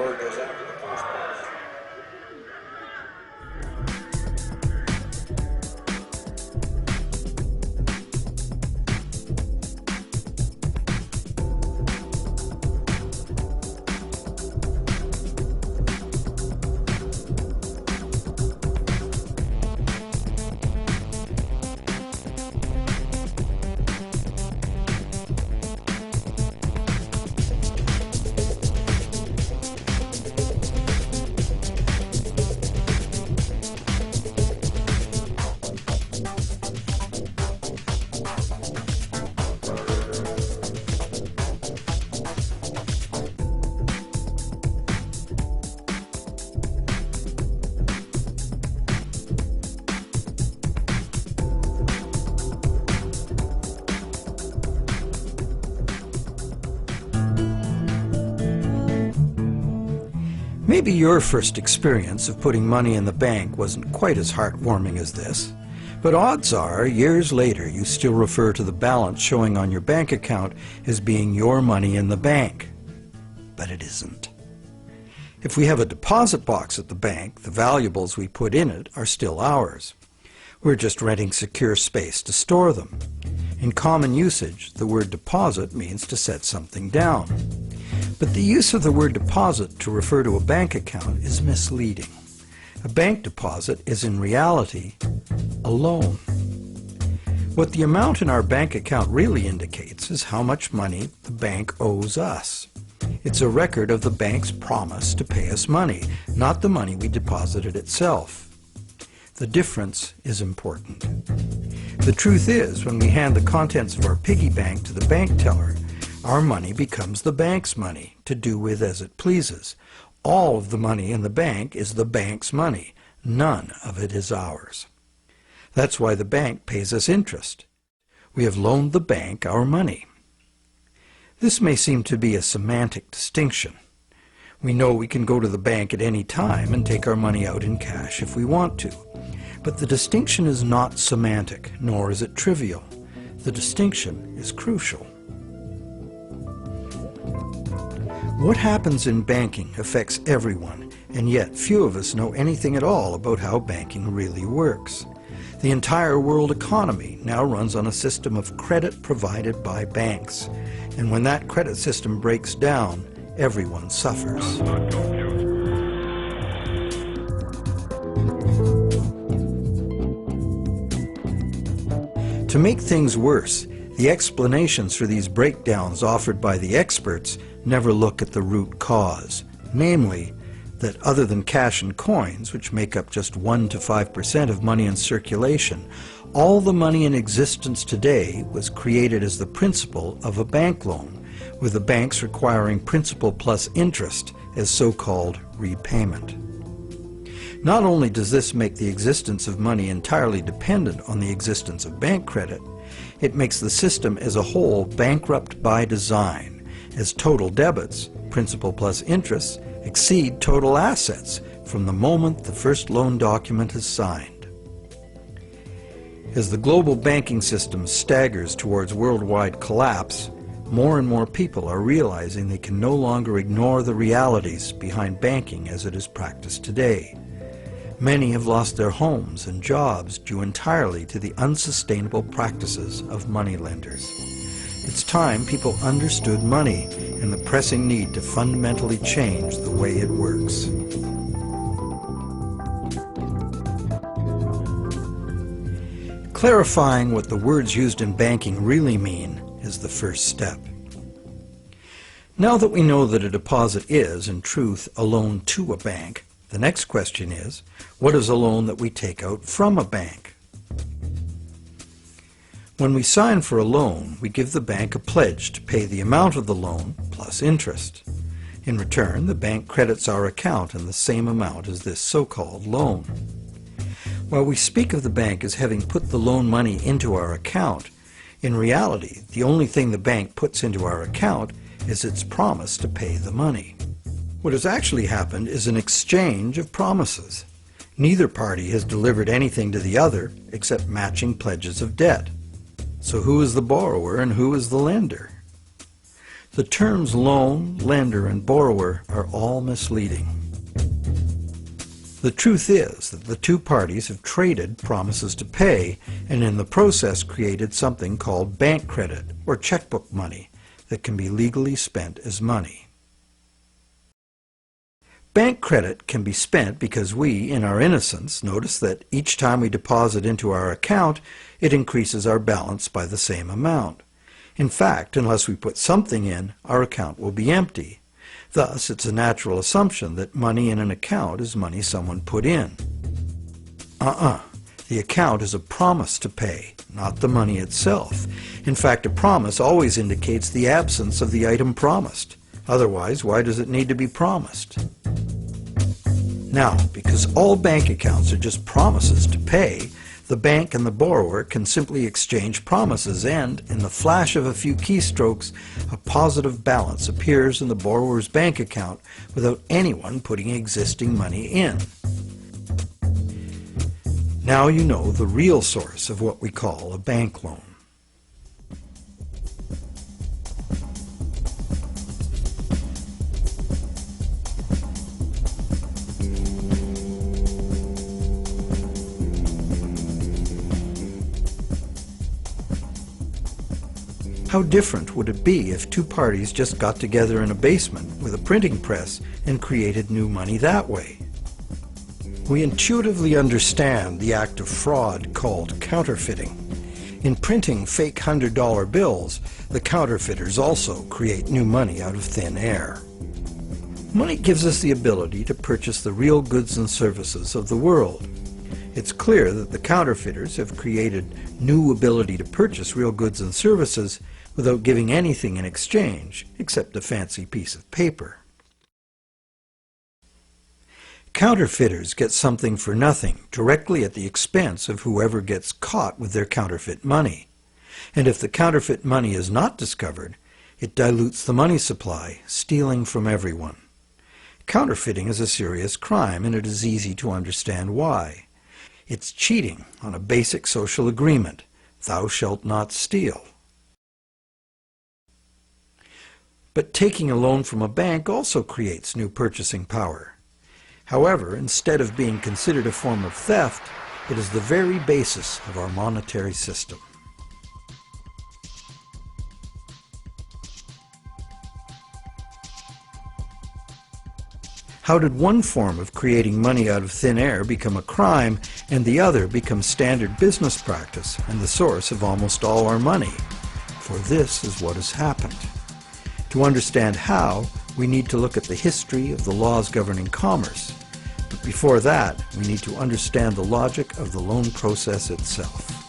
door goes out to the post box. Maybe your first experience of putting money in the bank wasn't quite as heartwarming as this, but odds are, years later, you still refer to the balance showing on your bank account as being your money in the bank. But it isn't. If we have a deposit box at the bank, the valuables we put in it are still ours. We're just renting secure space to store them. In common usage, the word deposit means to set something down. But the use of the word deposit to refer to a bank account is misleading. A bank deposit is in reality a loan. What the amount in our bank account really indicates is how much money the bank owes us. It's a record of the bank's promise to pay us money, not the money we deposited itself. The difference is important. The truth is, when we hand the contents of our piggy bank to the bank teller, our money becomes the bank's money to do with as it pleases. All of the money in the bank is the bank's money. None of it is ours. That's why the bank pays us interest. We have loaned the bank our money. This may seem to be a semantic distinction. We know we can go to the bank at any time and take our money out in cash if we want to. But the distinction is not semantic, nor is it trivial. The distinction is crucial. What happens in banking affects everyone, and yet few of us know anything at all about how banking really works. The entire world economy now runs on a system of credit provided by banks, and when that credit system breaks down, everyone suffers. To make things worse, the explanations for these breakdowns offered by the experts never look at the root cause, namely, that other than cash and coins, which make up just 1 to 5% of money in circulation, all the money in existence today was created as the principal of a bank loan, with the banks requiring principal plus interest as so-called repayment. Not only does this make the existence of money entirely dependent on the existence of bank credit, it makes the system as a whole bankrupt by design, as total debits, principal plus interest, exceed total assets from the moment the first loan document is signed. As the global banking system staggers towards worldwide collapse, more and more people are realizing they can no longer ignore the realities behind banking as it is practiced today. Many have lost their homes and jobs due entirely to the unsustainable practices of moneylenders. It's time people understood money and the pressing need to fundamentally change the way it works. Clarifying what the words used in banking really mean is the first step. Now that we know that a deposit is, in truth, a loan to a bank, the next question is, what is a loan that we take out from a bank? When we sign for a loan, we give the bank a pledge to pay the amount of the loan plus interest. In return, the bank credits our account in the same amount as this so-called loan. While we speak of the bank as having put the loan money into our account, in reality, the only thing the bank puts into our account is its promise to pay the money. What has actually happened is an exchange of promises. Neither party has delivered anything to the other except matching pledges of debt. So who is the borrower and who is the lender? The terms loan, lender, and borrower are all misleading. The truth is that the two parties have traded promises to pay and in the process created something called bank credit or checkbook money that can be legally spent as money. Bank credit can be spent because we, in our innocence, notice that each time we deposit into our account, it increases our balance by the same amount. In fact, unless we put something in, our account will be empty. Thus, it's a natural assumption that money in an account is money someone put in. The account is a promise to pay, not the money itself. In fact, a promise always indicates the absence of the item promised. Otherwise, why does it need to be promised? Now, because all bank accounts are just promises to pay, the bank and the borrower can simply exchange promises and, in the flash of a few keystrokes, a positive balance appears in the borrower's bank account without anyone putting existing money in. Now you know the real source of what we call a bank loan. How different would it be if two parties just got together in a basement with a printing press and created new money that way? We intuitively understand the act of fraud called counterfeiting. In printing fake $100 bills, the counterfeiters also create new money out of thin air. Money gives us the ability to purchase the real goods and services of the world. It's clear that the counterfeiters have created new ability to purchase real goods and services without giving anything in exchange except a fancy piece of paper. Counterfeiters get something for nothing directly at the expense of whoever gets caught with their counterfeit money. And if the counterfeit money is not discovered, it dilutes the money supply, stealing from everyone. Counterfeiting is a serious crime, and it is easy to understand why. It's cheating on a basic social agreement, thou shalt not steal. But taking a loan from a bank also creates new purchasing power. However, instead of being considered a form of theft, it is the very basis of our monetary system. How did one form of creating money out of thin air become a crime and the other become standard business practice and the source of almost all our money? For this is what has happened. To understand how, we need to look at the history of the laws governing commerce. But before that, we need to understand the logic of the loan process itself.